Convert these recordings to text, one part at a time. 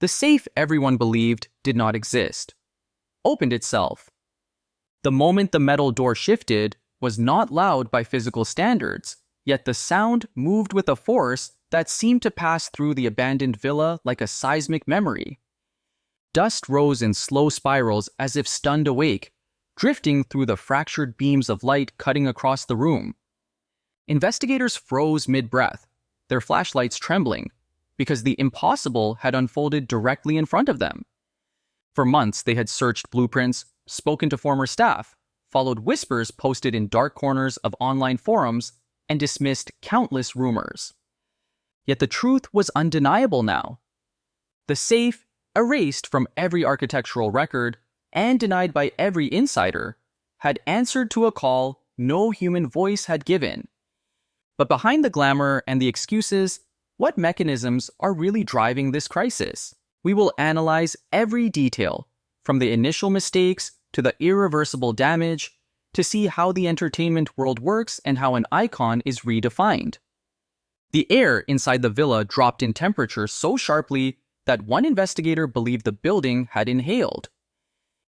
The safe everyone believed did not exist opened itself. The moment the metal door shifted was not loud by physical standards, yet the sound moved with a force that seemed to pass through the abandoned villa like a seismic memory. Dust rose in slow spirals as if stunned awake, drifting through the fractured beams of light cutting across the room. Investigators froze mid-breath, their flashlights trembling, because the impossible had unfolded directly in front of them. For months, they had searched blueprints, spoken to former staff, followed whispers posted in dark corners of online forums, and dismissed countless rumors. Yet the truth was undeniable now. The safe, erased from every architectural record and denied by every insider, had answered to a call no human voice had given. But behind the glamour and the excuses, what mechanisms are really driving this crisis? We will analyze every detail, from the initial mistakes to the irreversible damage, to see how the entertainment world works and how an icon is redefined. The air inside the villa dropped in temperature so sharply that one investigator believed the building had inhaled.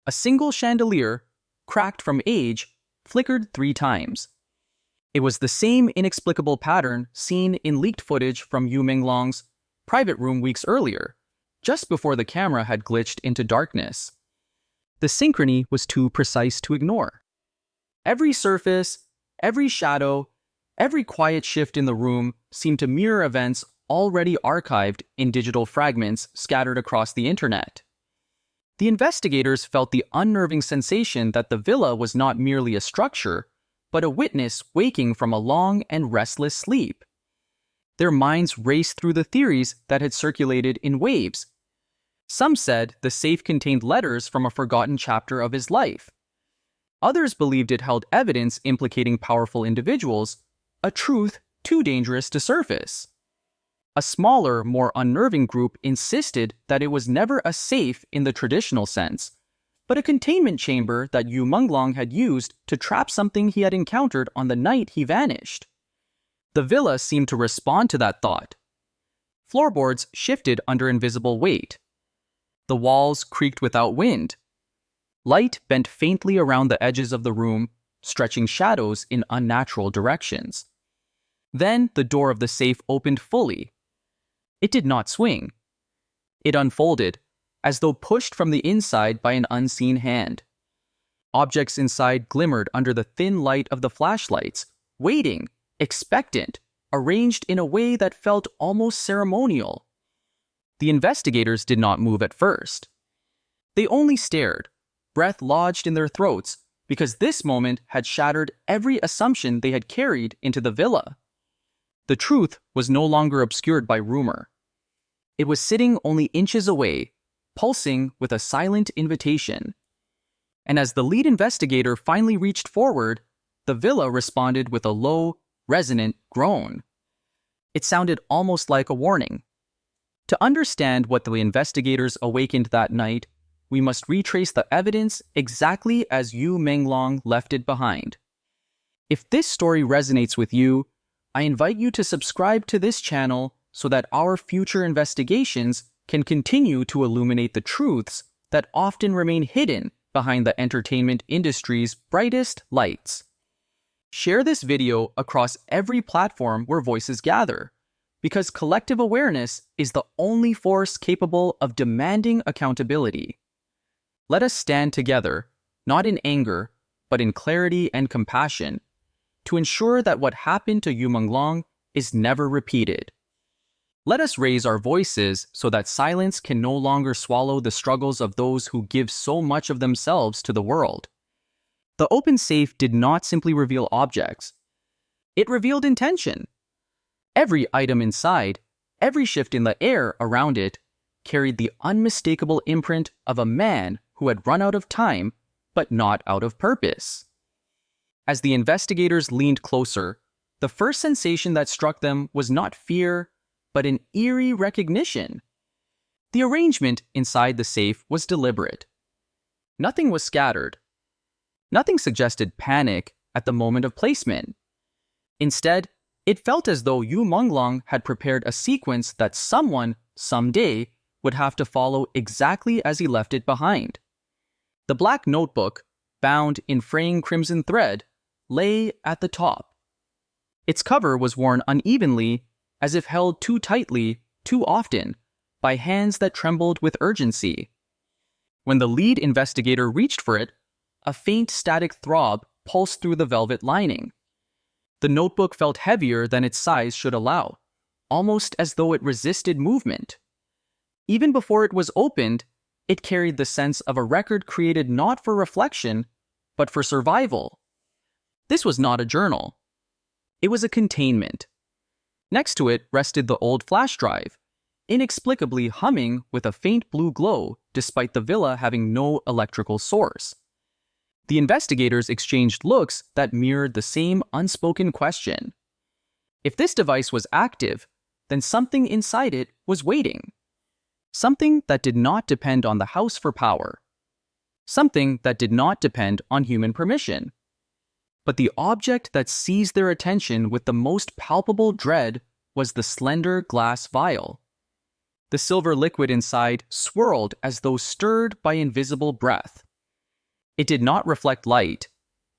A single chandelier, cracked from age, flickered 3 times. It was the same inexplicable pattern seen in leaked footage from Menglong's private room weeks earlier, just before the camera had glitched into darkness. The synchrony was too precise to ignore. Every surface, every shadow, every quiet shift in the room seemed to mirror events already archived in digital fragments scattered across the internet. The investigators felt the unnerving sensation that the villa was not merely a structure, but a witness waking from a long and restless sleep. Their minds raced through the theories that had circulated in waves. Some said the safe contained letters from a forgotten chapter of his life. Others believed it held evidence implicating powerful individuals, a truth too dangerous to surface. A smaller, more unnerving group insisted that it was never a safe in the traditional sense, but a containment chamber that Menglong had used to trap something he had encountered on the night he vanished. The villa seemed to respond to that thought. Floorboards shifted under invisible weight. The walls creaked without wind. Light bent faintly around the edges of the room, stretching shadows in unnatural directions. Then the door of the safe opened fully. It did not swing. It unfolded, as though pushed from the inside by an unseen hand. Objects inside glimmered under the thin light of the flashlights, waiting, expectant, arranged in a way that felt almost ceremonial. The investigators did not move at first. They only stared, breath lodged in their throats, because this moment had shattered every assumption they had carried into the villa. The truth was no longer obscured by rumor. It was sitting only inches away, pulsing with a silent invitation. And as the lead investigator finally reached forward, the villa responded with a low, resonant groan. It sounded almost like a warning. To understand what the investigators awakened that night, we must retrace the evidence exactly as Menglong left it behind. If this story resonates with you, I invite you to subscribe to this channel so that our future investigations can continue to illuminate the truths that often remain hidden behind the entertainment industry's brightest lights. Share this video across every platform where voices gather, because collective awareness is the only force capable of demanding accountability. Let us stand together, not in anger, but in clarity and compassion, to ensure that what happened to Menglong is never repeated. Let us raise our voices so that silence can no longer swallow the struggles of those who give so much of themselves to the world. The open safe did not simply reveal objects. It revealed intention. Every item inside, every shift in the air around it, carried the unmistakable imprint of a man who had run out of time, but not out of purpose. As the investigators leaned closer, the first sensation that struck them was not fear, but an eerie recognition. The arrangement inside the safe was deliberate. Nothing was scattered. Nothing suggested panic at the moment of placement. Instead, it felt as though Menglong had prepared a sequence that someone, someday, would have to follow exactly as he left it behind. The black notebook, bound in fraying crimson thread, lay at the top. Its cover was worn unevenly, as if held too tightly, too often, by hands that trembled with urgency. When the lead investigator reached for it, a faint static throb pulsed through the velvet lining. The notebook felt heavier than its size should allow, almost as though it resisted movement. Even before it was opened, it carried the sense of a record created not for reflection, but for survival. This was not a journal. It was a containment. Next to it rested the old flash drive, inexplicably humming with a faint blue glow despite the villa having no electrical source. The investigators exchanged looks that mirrored the same unspoken question. If this device was active, then something inside it was waiting. Something that did not depend on the house for power. Something that did not depend on human permission. But the object that seized their attention with the most palpable dread was the slender glass vial. The silver liquid inside swirled as though stirred by invisible breath. It did not reflect light.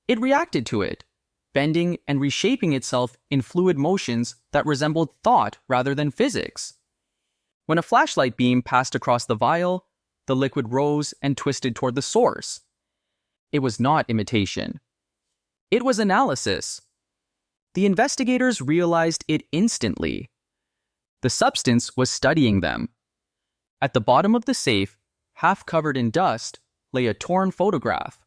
It reacted to it, bending and reshaping itself in fluid motions that resembled thought rather than physics. When a flashlight beam passed across the vial, the liquid rose and twisted toward the source. It was not imitation. It was analysis. The investigators realized it instantly. The substance was studying them. At the bottom of the safe, half covered in dust, lay a torn photograph.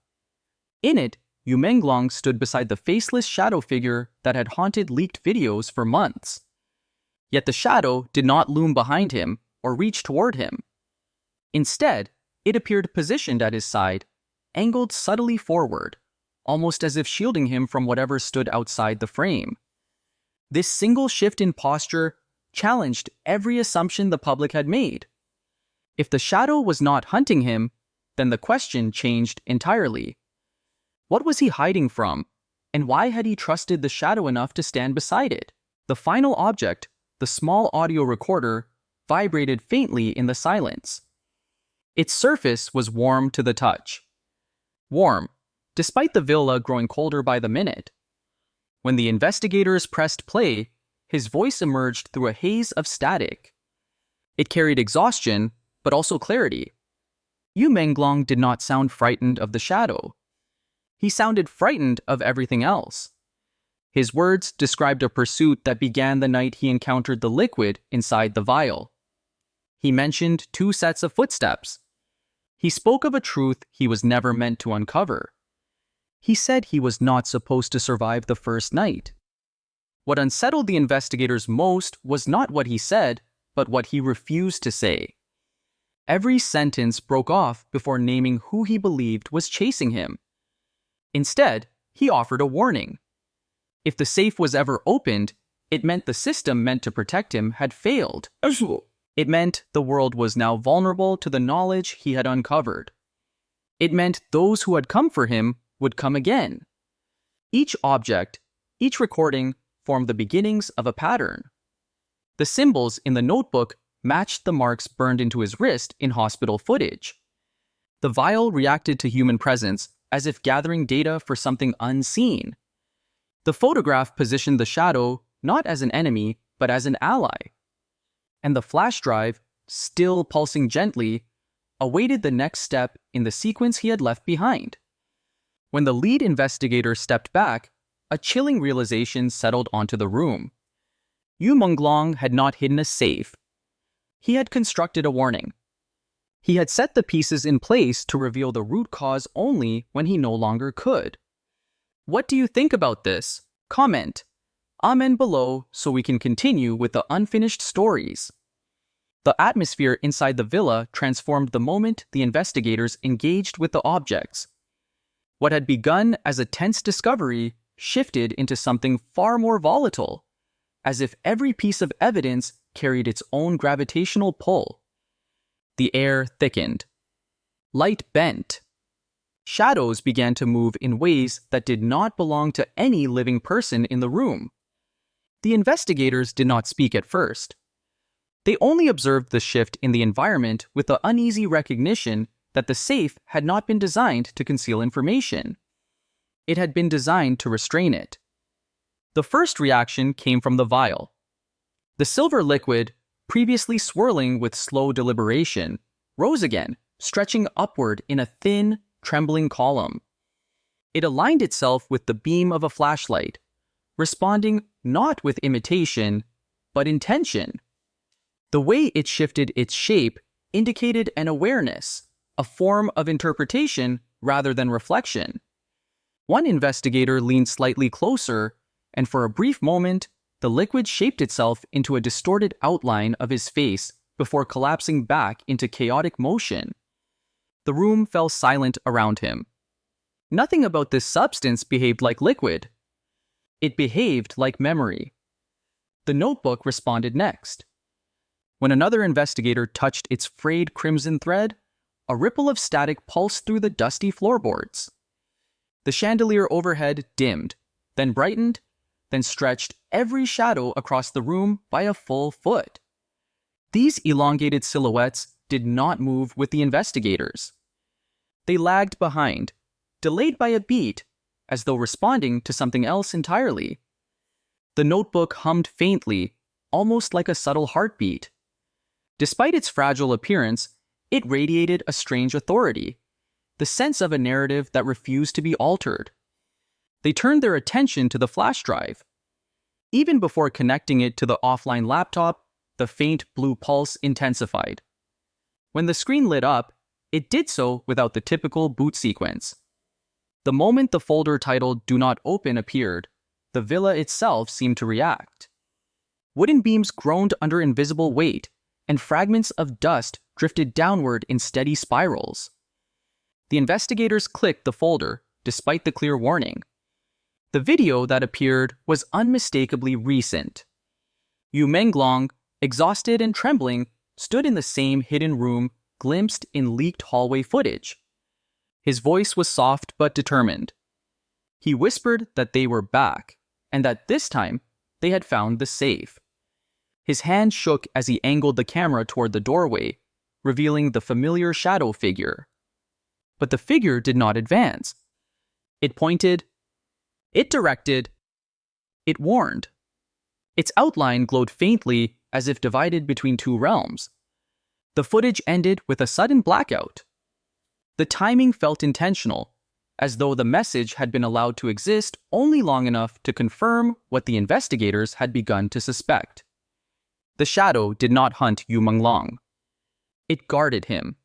In it, Menglong stood beside the faceless shadow figure that had haunted leaked videos for months. Yet the shadow did not loom behind him or reach toward him. Instead, it appeared positioned at his side, angled subtly forward, almost as if shielding him from whatever stood outside the frame. This single shift in posture challenged every assumption the public had made. If the shadow was not hunting him, then the question changed entirely. What was he hiding from, and why had he trusted the shadow enough to stand beside it? The final object, the small audio recorder, vibrated faintly in the silence. Its surface was warm to the touch. Warm, despite the villa growing colder by the minute. When the investigators pressed play, his voice emerged through a haze of static. It carried exhaustion, but also clarity. Menglong did not sound frightened of the shadow. He sounded frightened of everything else. His words described a pursuit that began the night he encountered the liquid inside the vial. He mentioned 2 sets of footsteps. He spoke of a truth he was never meant to uncover. He said he was not supposed to survive the first night. What unsettled the investigators most was not what he said, but what he refused to say. Every sentence broke off before naming who he believed was chasing him. Instead, he offered a warning. If the safe was ever opened, it meant the system meant to protect him had failed. It meant the world was now vulnerable to the knowledge he had uncovered. It meant those who had come for him would come again. Each object, each recording, formed the beginnings of a pattern. The symbols in the notebook matched the marks burned into his wrist in hospital footage. The vial reacted to human presence as if gathering data for something unseen. The photograph positioned the shadow not as an enemy, but as an ally. And the flash drive, still pulsing gently, awaited the next step in the sequence he had left behind. When the lead investigator stepped back, a chilling realization settled onto the room. Menglong had not hidden a safe. He had constructed a warning. He had set the pieces in place to reveal the root cause only when he no longer could. What do you think about this? Comment. Amen below so we can continue with the unfinished stories. The atmosphere inside the villa transformed the moment the investigators engaged with the objects. What had begun as a tense discovery shifted into something far more volatile, as if every piece of evidence carried its own gravitational pull. The air thickened. Light bent. Shadows began to move in ways that did not belong to any living person in the room. The investigators did not speak at first. They only observed the shift in the environment with the uneasy recognition that the safe had not been designed to conceal information. It had been designed to restrain it. The first reaction came from the vial. The silver liquid, previously swirling with slow deliberation, rose again, stretching upward in a thin, trembling column. It aligned itself with the beam of a flashlight, responding not with imitation, but intention. The way it shifted its shape indicated an awareness, a form of interpretation rather than reflection. One investigator leaned slightly closer, and for a brief moment, the liquid shaped itself into a distorted outline of his face before collapsing back into chaotic motion. The room fell silent around him. Nothing about this substance behaved like liquid. It behaved like memory. The notebook responded next. When another investigator touched its frayed crimson thread, a ripple of static pulsed through the dusty floorboards. The chandelier overhead dimmed, then brightened, then stretched every shadow across the room by a full foot. These elongated silhouettes did not move with the investigators. They lagged behind, delayed by a beat, as though responding to something else entirely. The notebook hummed faintly, almost like a subtle heartbeat. Despite its fragile appearance, it radiated a strange authority, the sense of a narrative that refused to be altered. They turned their attention to the flash drive. Even before connecting it to the offline laptop, the faint blue pulse intensified. When the screen lit up, it did so without the typical boot sequence. The moment the folder titled "Do Not Open" appeared, the villa itself seemed to react. Wooden beams groaned under invisible weight, and fragments of dust drifted downward in steady spirals. The investigators clicked the folder, despite the clear warning. The video that appeared was unmistakably recent. Menglong, exhausted and trembling, stood in the same hidden room glimpsed in leaked hallway footage. His voice was soft but determined. He whispered that they were back, and that this time they had found the safe. His hand shook as he angled the camera toward the doorway, revealing the familiar shadow figure. But the figure did not advance. It pointed. It directed. It warned. Its outline glowed faintly as if divided between two realms. The footage ended with a sudden blackout. The timing felt intentional, as though the message had been allowed to exist only long enough to confirm what the investigators had begun to suspect. The shadow did not hunt Menglong. It guarded him.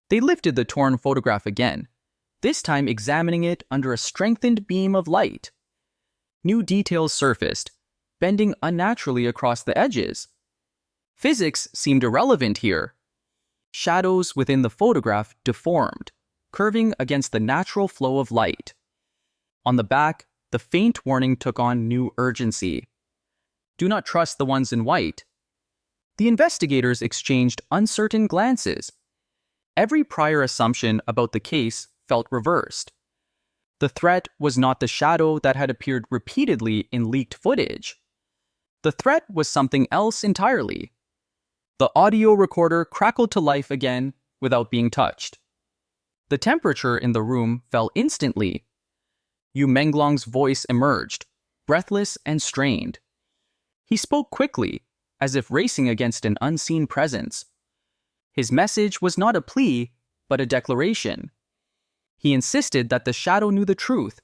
They lifted the torn photograph again, this time examining it under a strengthened beam of light. New details surfaced, bending unnaturally across the edges. Physics seemed irrelevant here. Shadows within the photograph deformed, curving against the natural flow of light. On the back, the faint warning took on new urgency. Do not trust the ones in white. The investigators exchanged uncertain glances. Every prior assumption about the case felt reversed. The threat was not the shadow that had appeared repeatedly in leaked footage. The threat was something else entirely. The audio recorder crackled to life again without being touched. The temperature in the room fell instantly. Menglong's voice emerged, breathless and strained. He spoke quickly, as if racing against an unseen presence. His message was not a plea, but a declaration. He insisted that the shadow knew the truth,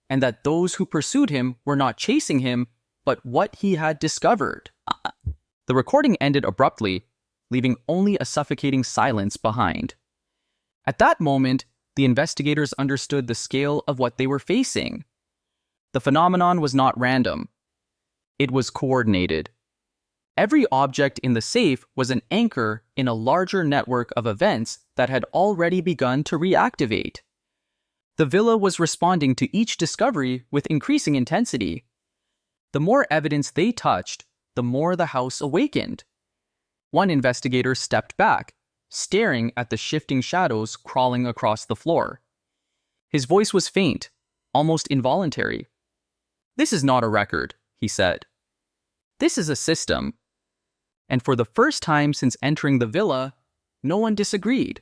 and that those who pursued him were not chasing him, but what he had discovered. The recording ended abruptly, leaving only a suffocating silence behind. At that moment, the investigators understood the scale of what they were facing. The phenomenon was not random. It was coordinated. Every object in the safe was an anchor in a larger network of events that had already begun to reactivate. The villa was responding to each discovery with increasing intensity. The more evidence they touched, the more the house awakened. One investigator stepped back, staring at the shifting shadows crawling across the floor. His voice was faint, almost involuntary. "This is not a record," he said. "This is a system." and for the first time since entering the villa, no one disagreed.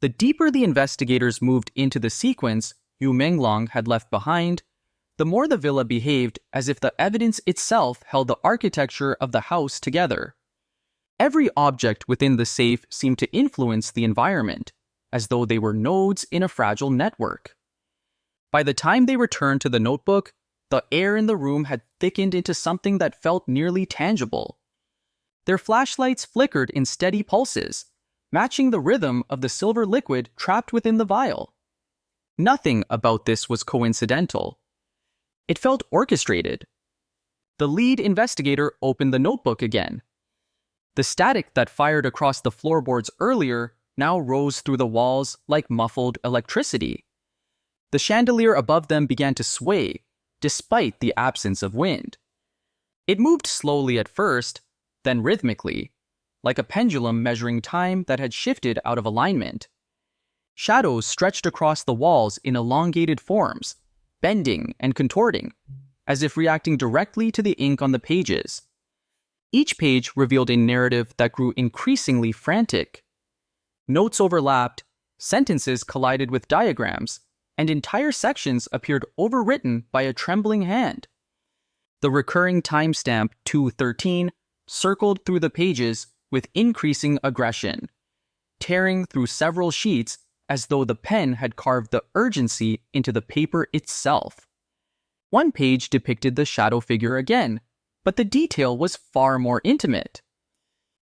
The deeper the investigators moved into the sequence Menglong had left behind, the more the villa behaved as if the evidence itself held the architecture of the house together. Every object within the safe seemed to influence the environment, as though they were nodes in a fragile network. By the time they returned to the notebook, the air in the room had thickened into something that felt nearly tangible. Their flashlights flickered in steady pulses, matching the rhythm of the silver liquid trapped within the vial. Nothing about this was coincidental. It felt orchestrated. The lead investigator opened the notebook again. The static that fired across the floorboards earlier now rose through the walls like muffled electricity. The chandelier above them began to sway, despite the absence of wind. It moved slowly at first, then rhythmically, like a pendulum measuring time that had shifted out of alignment. Shadows stretched across the walls in elongated forms, bending and contorting, as if reacting directly to the ink on the pages. Each page revealed a narrative that grew increasingly frantic. Notes overlapped, sentences collided with diagrams, and entire sections appeared overwritten by a trembling hand. The recurring timestamp 213 circled through the pages with increasing aggression, tearing through several sheets as though the pen had carved the urgency into the paper itself. One page depicted the shadow figure again, but the detail was far more intimate.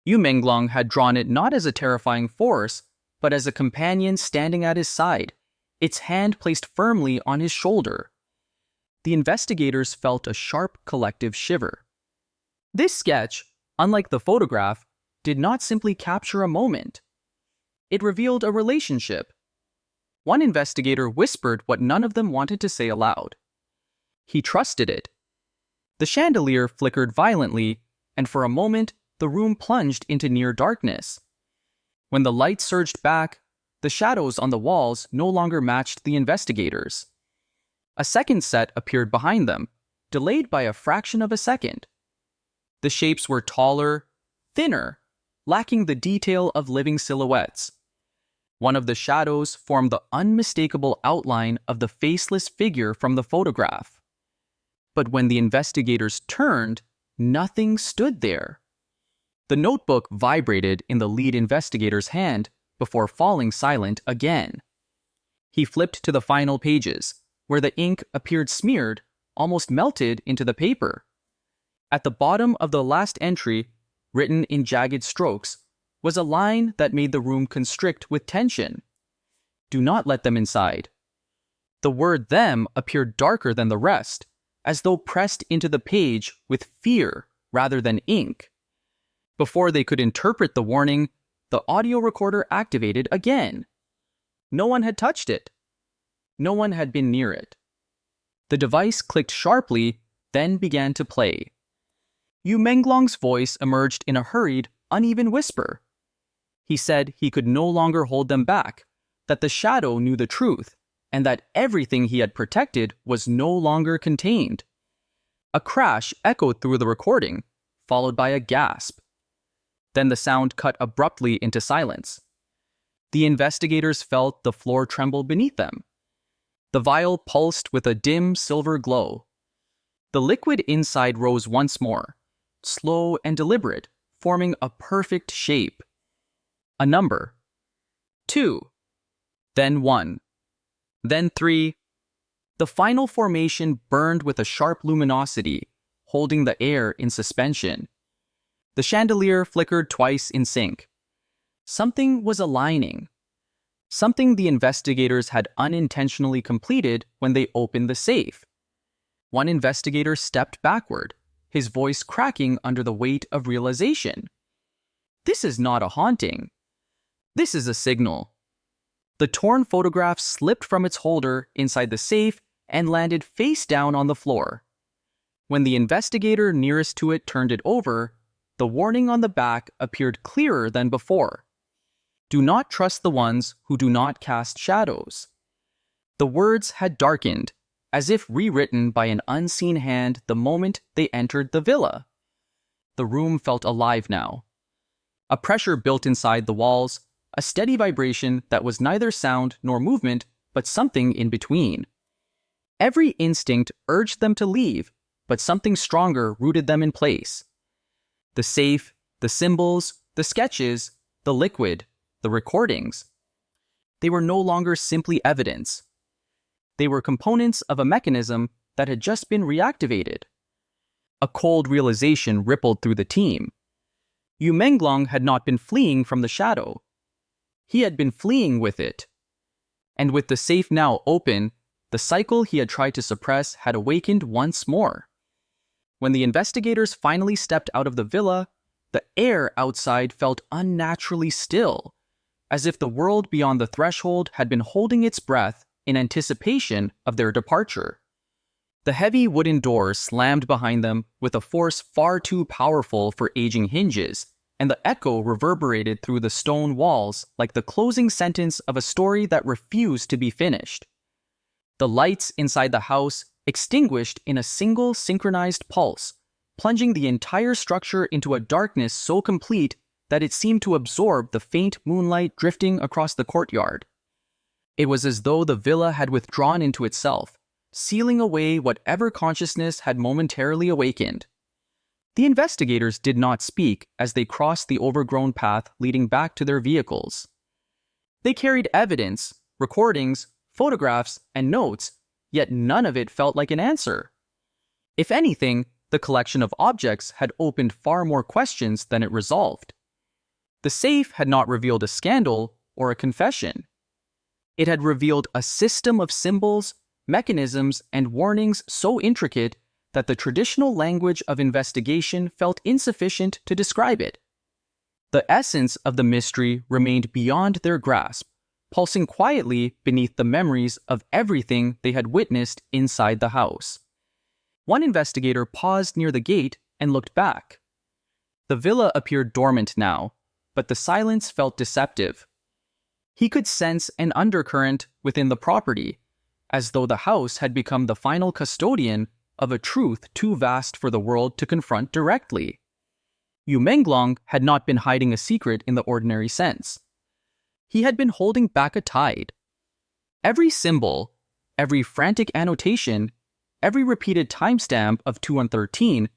Menglong had drawn it not as a terrifying force, but as a companion standing at his side, its hand placed firmly on his shoulder. The investigators felt a sharp collective shiver. This sketch, unlike the photograph, did not simply capture a moment. It revealed a relationship. One investigator whispered what none of them wanted to say aloud. He trusted it. The chandelier flickered violently, and for a moment, the room plunged into near darkness. When the light surged back, the shadows on the walls no longer matched the investigators. A second set appeared behind them, delayed by a fraction of a second. The shapes were taller, thinner, lacking the detail of living silhouettes. One of the shadows formed the unmistakable outline of the faceless figure from the photograph. But when the investigators turned, nothing stood there. The notebook vibrated in the lead investigator's hand before falling silent again. He flipped to the final pages, where the ink appeared smeared, almost melted into the paper. At the bottom of the last entry, written in jagged strokes, was a line that made the room constrict with tension. Do not let them inside. The word "them" appeared darker than the rest, as though pressed into the page with fear rather than ink. Before they could interpret the warning, the audio recorder activated again. No one had touched it. No one had been near it. The device clicked sharply, then began to play. Menglong's voice emerged in a hurried, uneven whisper. He said he could no longer hold them back, that the shadow knew the truth, and that everything he had protected was no longer contained. A crash echoed through the recording, followed by a gasp. Then the sound cut abruptly into silence. The investigators felt the floor tremble beneath them. The vial pulsed with a dim silver glow. The liquid inside rose once more, slow and deliberate, forming a perfect shape. A number. 2. Then 1. Then 3. The final formation burned with a sharp luminosity, holding the air in suspension. The chandelier flickered twice in sync. Something was aligning. Something the investigators had unintentionally completed when they opened the safe. One investigator stepped backward, his voice cracking under the weight of realization. This is not a haunting. This is a signal. The torn photograph slipped from its holder inside the safe and landed face down on the floor. When the investigator nearest to it turned it over, the warning on the back appeared clearer than before. Do not trust the ones who do not cast shadows. The words had darkened, as if rewritten by an unseen hand the moment they entered the villa. the room felt alive now. A pressure built inside the walls, a steady vibration that was neither sound nor movement, but something in between. Every instinct urged them to leave, but something stronger rooted them in place. The safe, the symbols, the sketches, the liquid, the recordings. They were no longer simply evidence. They were components of a mechanism that had just been reactivated. A cold realization rippled through the team. Menglong had not been fleeing from the shadow. He had been fleeing with it. And with the safe now open, the cycle he had tried to suppress had awakened once more. When the investigators finally stepped out of the villa, the air outside felt unnaturally still, as if the world beyond the threshold had been holding its breath in anticipation of their departure. The heavy wooden doors slammed behind them with a force far too powerful for aging hinges, and the echo reverberated through the stone walls like the closing sentence of a story that refused to be finished. The lights inside the house extinguished in a single synchronized pulse, plunging the entire structure into a darkness so complete that it seemed to absorb the faint moonlight drifting across the courtyard. It was as though the villa had withdrawn into itself, sealing away whatever consciousness had momentarily awakened. The investigators did not speak as they crossed the overgrown path leading back to their vehicles. They carried evidence, recordings, photographs, and notes, yet none of it felt like an answer. If anything, the collection of objects had opened far more questions than it resolved. The safe had not revealed a scandal or a confession. It had revealed a system of symbols, mechanisms, and warnings so intricate that the traditional language of investigation felt insufficient to describe it. The essence of the mystery remained beyond their grasp, pulsing quietly beneath the memories of everything they had witnessed inside the house. One investigator paused near the gate and looked back. The villa appeared dormant now, but the silence felt deceptive. He could sense an undercurrent within the property, as though the house had become the final custodian of a truth too vast for the world to confront directly. Menglong had not been hiding a secret in the ordinary sense. He had been holding back a tide. Every symbol, every frantic annotation, every repeated timestamp of 2113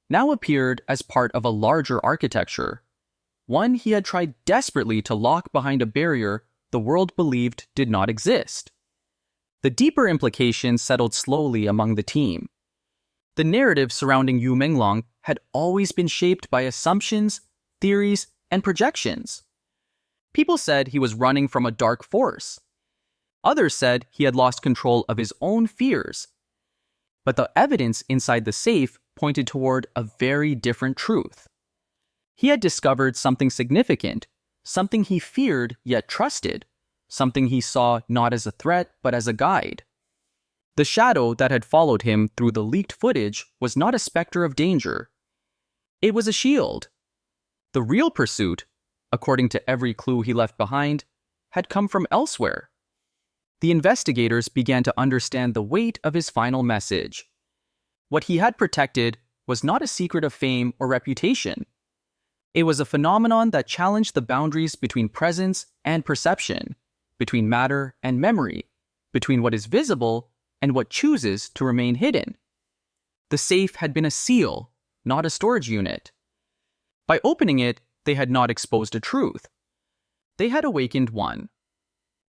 now appeared as part of a larger architecture, one he had tried desperately to lock behind a barrier the world believed did not exist. The deeper implications settled slowly among the team. The narrative surrounding Menglong had always been shaped by assumptions, theories, and projections. People said he was running from a dark force. Others said he had lost control of his own fears. But the evidence inside the safe pointed toward a very different truth. He had discovered something significant, something he feared yet trusted, something he saw not as a threat but as a guide. The shadow that had followed him through the leaked footage was not a specter of danger. It was a shield. The real pursuit, according to every clue he left behind, had come from elsewhere. The investigators began to understand the weight of his final message. What he had protected was not a secret of fame or reputation. It was a phenomenon that challenged the boundaries between presence and perception, between matter and memory, between what is visible and what chooses to remain hidden. The safe had been a seal, not a storage unit. By opening it, they had not exposed a truth. They had awakened one.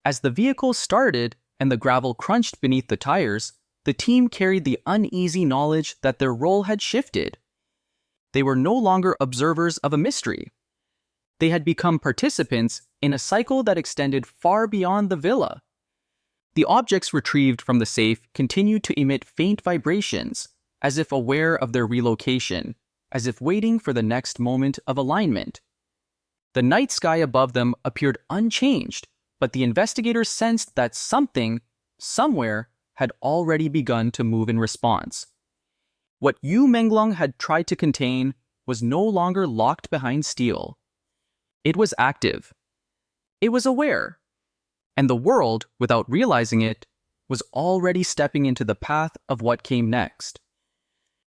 As the vehicle started and the gravel crunched beneath the tires, the team carried the uneasy knowledge that their role had shifted. They were no longer observers of a mystery. They had become participants in a cycle that extended far beyond the villa. The objects retrieved from the safe continued to emit faint vibrations, as if aware of their relocation, as if waiting for the next moment of alignment. The night sky above them appeared unchanged, but the investigators sensed that something, somewhere, had already begun to move in response. What Menglong had tried to contain was no longer locked behind steel. It was active. It was aware. And the world, without realizing it, was already stepping into the path of what came next.